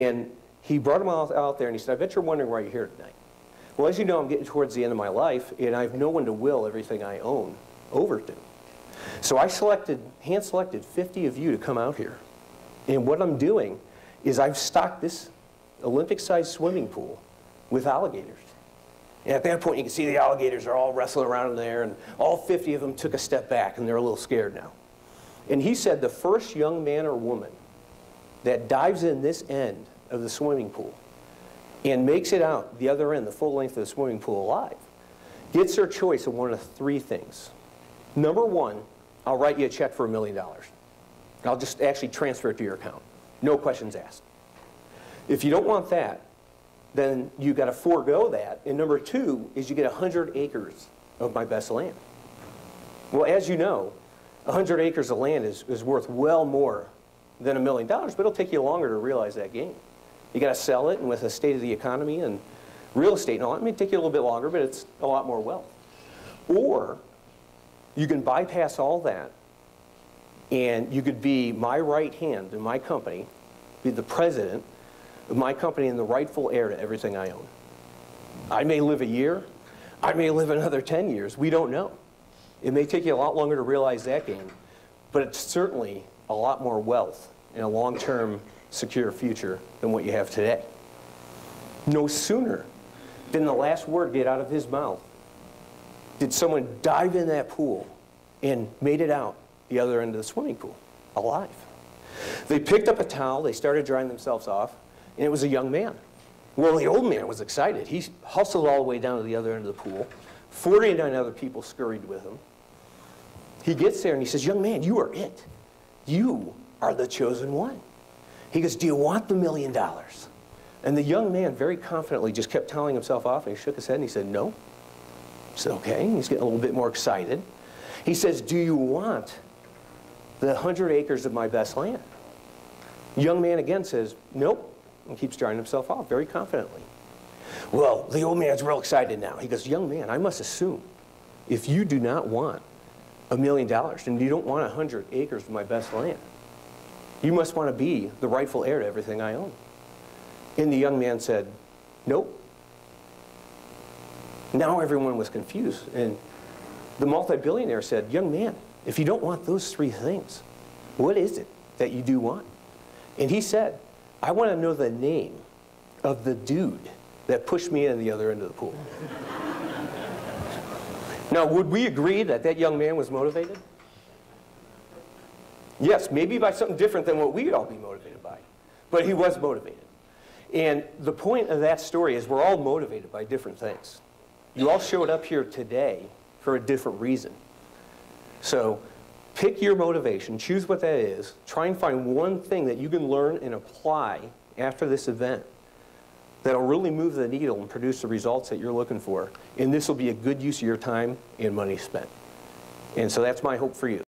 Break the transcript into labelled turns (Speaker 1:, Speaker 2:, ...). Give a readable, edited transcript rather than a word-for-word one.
Speaker 1: And he brought him out there and he said, I bet you're wondering why you're here tonight. Well, as you know, I'm getting towards the end of my life, and I have no one to will everything I own over to. So I hand-selected 50 of you to come out here. And what I'm doing is I've stocked this Olympic-sized swimming pool with alligators. And at that point, you can see the alligators are all wrestling around in there, and all 50 of them took a step back, and they're a little scared now. And he said the first young man or woman that dives in this end of the swimming pool and makes it out the other end, the full length of the swimming pool alive, gets their choice of one of three things. Number one, I'll write you a check for $1 million. I'll just actually transfer it to your account. No questions asked. If you don't want that, then you got to forego that. And number two is you get 100 acres of my best land. Well, as you know, 100 acres of land is worth well more than $1 million, but it'll take you longer to realize that gain. You got to sell it, and with the state of the economy and real estate and all, it may take you a little bit longer, but it's a lot more wealth. Or you can bypass all that, and you could be my right hand in my company, be the president of my company and the rightful heir to everything I own. I may live a year, I may live another 10 years, we don't know. It may take you a lot longer to realize that gain, but it's certainly a lot more wealth and a long-term secure future than what you have today. No sooner than the last word get out of his mouth did someone dive in that pool and made it out the other end of the swimming pool, alive. They picked up a towel, they started drying themselves off, and it was a young man. Well, the old man was excited. He hustled all the way down to the other end of the pool. 49 other people scurried with him. He gets there and he says, young man, you are it. You are the chosen one. He goes, do you want the $1 million? And the young man very confidently just kept telling himself off, and he shook his head and he said, no. I said, okay. And he's getting a little bit more excited. He says, do you want the 100 acres of my best land? The young man again says, nope, and keeps drying himself off very confidently. Well, the old man's real excited now. He goes, young man, I must assume if you do not want $1 million and you don't want 100 acres of my best land, you must want to be the rightful heir to everything I own. And the young man said, nope. Now everyone was confused, and the multi-billionaire said, young man, if you don't want those three things, what is it that you do want? And he said, I want to know the name of the dude that pushed me in the other end of the pool. Now, would we agree that that young man was motivated? Yes, maybe by something different than what we'd all be motivated by, but he was motivated. And the point of that story is we're all motivated by different things. You all showed up here today for a different reason. So pick your motivation, choose what that is, try and find one thing that you can learn and apply after this event that'll really move the needle and produce the results that you're looking for. And this will be a good use of your time and money spent. And so that's my hope for you.